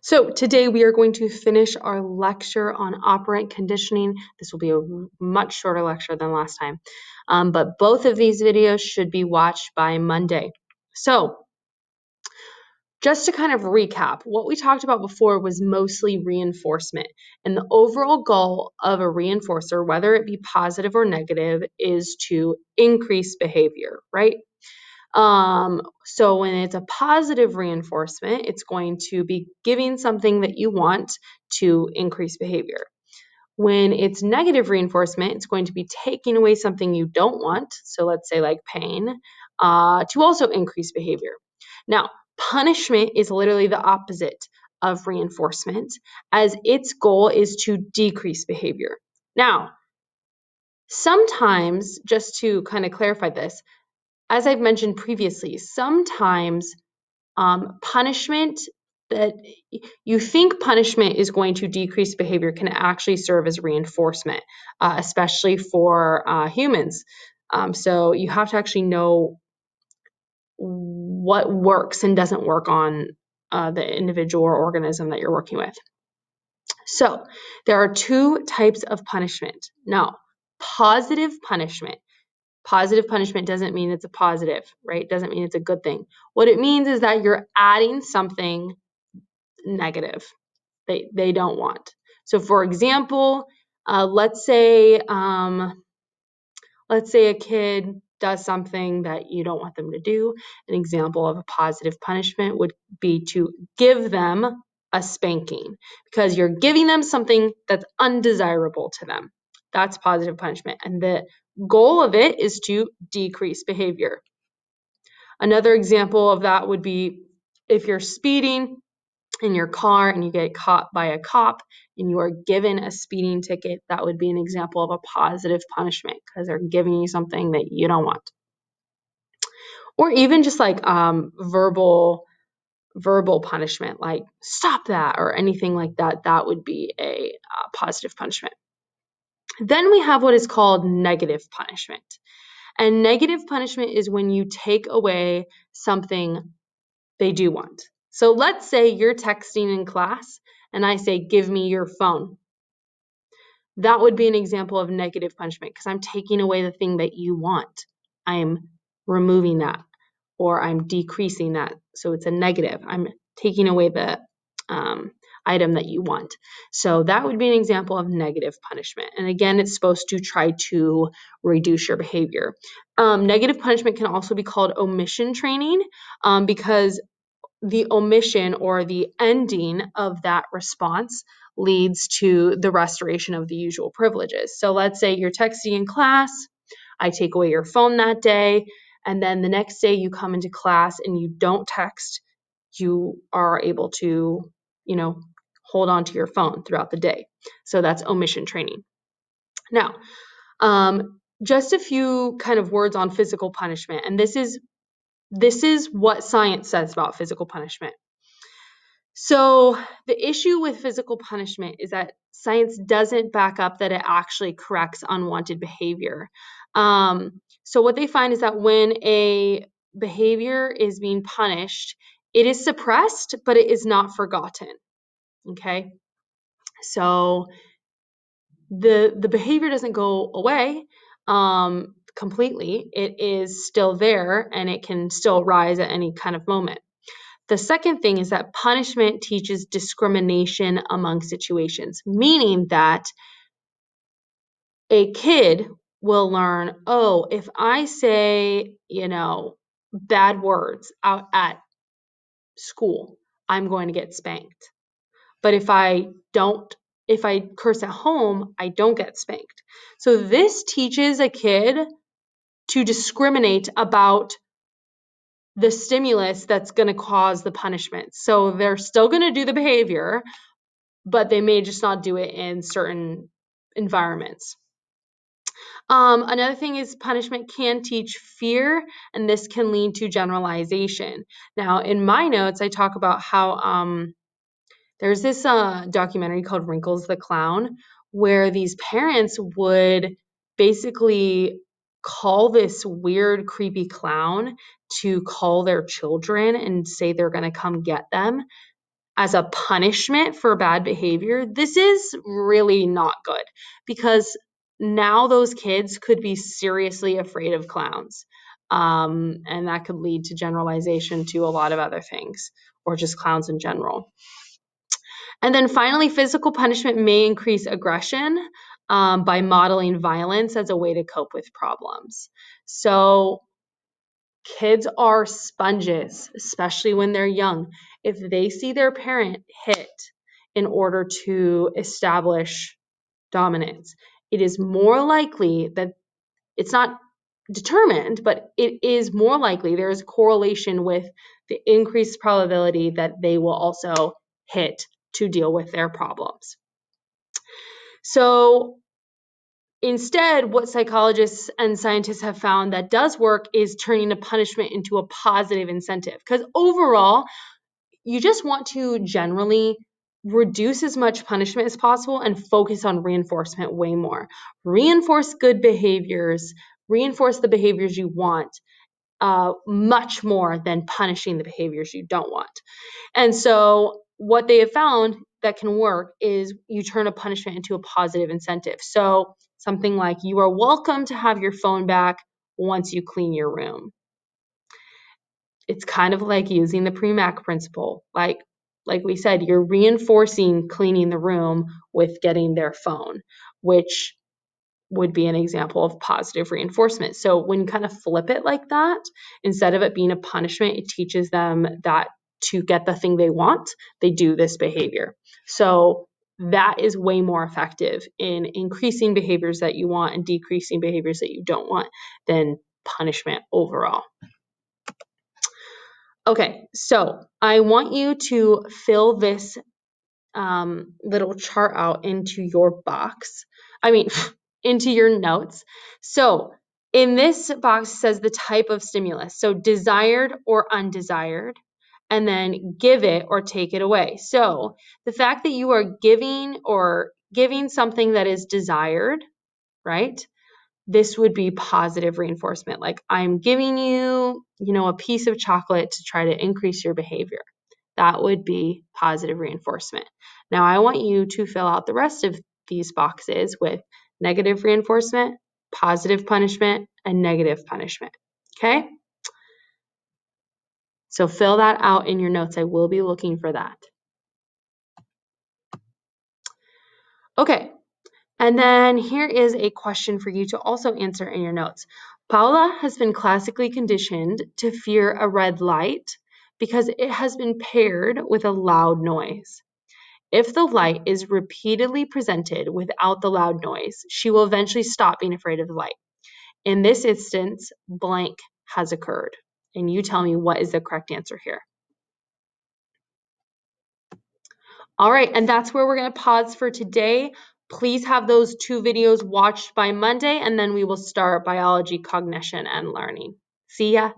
So today we are going to finish our lecture on operant conditioning. This will be a much shorter lecture than last time, but both of these videos should be watched by Monday. So just to kind of recap, what we talked about before was mostly reinforcement. And the overall goal of a reinforcer, whether it be positive or negative, is to increase behavior, right? So when it's a positive reinforcement, it's going to be giving something that you want to increase behavior. When it's negative reinforcement, it's going to be taking away something you don't want. So let's say like pain, to also increase behavior. Now, punishment is literally the opposite of reinforcement, as its goal is to decrease behavior. Now, sometimes, just to kind of clarify this, as I've mentioned previously, sometimes punishment that you think punishment is going to decrease behavior can actually serve as reinforcement, especially for humans. So you have to actually know what works and doesn't work on the individual or organism that you're working with. So there are two types of punishment. Now, positive punishment. Positive punishment doesn't mean it's a positive, right? Doesn't mean it's a good thing. What it means is that you're adding something negative they don't want. So for example, let's say a kid does something that you don't want them to do. An example of a positive punishment would be to give them a spanking because you're giving them something that's undesirable to them. That's positive punishment. And the goal of it is to decrease behavior. Another example of that would be if you're speeding in your car and you get caught by a cop and you are given a speeding ticket, that would be an example of a positive punishment because they're giving you something that you don't want. Or even just like verbal punishment, like stop that or anything like that, that would be a positive punishment. Then we have what is called negative punishment. And negative punishment is when you take away something they do want. So let's say you're texting in class and I say, give me your phone. That would be an example of negative punishment because I'm taking away the thing that you want. I'm removing that or I'm decreasing that. So it's a negative. I'm taking away the item that you want. So that would be an example of negative punishment. And again, it's supposed to try to reduce your behavior. Negative punishment can also be called omission training because the omission or the ending of that response leads to the restoration of the usual privileges. So let's say you're texting in class, I take away your phone that day, and then the next day you come into class and you don't text, you are able to, hold on to your phone throughout the day. So that's omission training. Now, just a few kind of words on physical punishment, and this is what science says about physical punishment. So the issue with physical punishment is that science doesn't back up that it actually corrects unwanted behavior. So what they find is that when a behavior is being punished, it is suppressed, but it is not forgotten. Okay? So the behavior doesn't go away completely. It is still there and it can still rise at any kind of moment. The second thing is that punishment teaches discrimination among situations, meaning that a kid will learn, oh, if I say, bad words out at school, I'm going to get spanked. But if I curse at home, I don't get spanked. So this teaches a kid to discriminate about the stimulus that's going to cause the punishment. So they're still going to do the behavior, but they may just not do it in certain environments. Another thing is punishment can teach fear, and this can lead to generalization. Now, in my notes, I talk about how there's this documentary called Wrinkles the Clown, where these parents would basically call this weird, creepy clown to call their children and say they're going to come get them as a punishment for bad behavior, this is really not good because now those kids could be seriously afraid of clowns. And that could lead to generalization to a lot of other things, or just clowns in general. And then finally, physical punishment may increase aggression by modeling violence as a way to cope with problems. So kids are sponges, especially when they're young. If they see their parent hit in order to establish dominance, it is more likely that it's not determined, but it is more likely there is a correlation with the increased probability that they will also hit to deal with their problems. So instead, what psychologists and scientists have found that does work is turning a punishment into a positive incentive. Because overall, you just want to generally reduce as much punishment as possible and focus on reinforcement way more. Reinforce good behaviors, reinforce the behaviors you want, much more than punishing the behaviors you don't want. And so what they have found that can work is you turn a punishment into a positive incentive. So something like, you are welcome to have your phone back once you clean your room. It's kind of like using the Premack principle. Like we said, you're reinforcing cleaning the room with getting their phone, which would be an example of positive reinforcement. So when you kind of flip it like that, instead of it being a punishment, it teaches them that to get the thing they want, they do this behavior. So that is way more effective in increasing behaviors that you want and decreasing behaviors that you don't want than punishment overall. Okay, so I want you to fill this little chart out into your box. Into your notes. So in this box, it says the type of stimulus. So desired or undesired, and then give it or take it away. So the fact that you are giving something that is desired, right? This would be positive reinforcement. Like, I'm giving you, a piece of chocolate to try to increase your behavior. That would be positive reinforcement. Now, I want you to fill out the rest of these boxes with negative reinforcement, positive punishment, and negative punishment. Okay? So fill that out in your notes. I will be looking for that. Okay. And then here is a question for you to also answer in your notes. Paula has been classically conditioned to fear a red light because it has been paired with a loud noise. If the light is repeatedly presented without the loud noise, she will eventually stop being afraid of the light. In this instance, blank has occurred. And you tell me what is the correct answer here. All right, and that's where we're going to pause for today. Please have those 2 videos watched by Monday, and then we will start biology, cognition, and learning. See ya.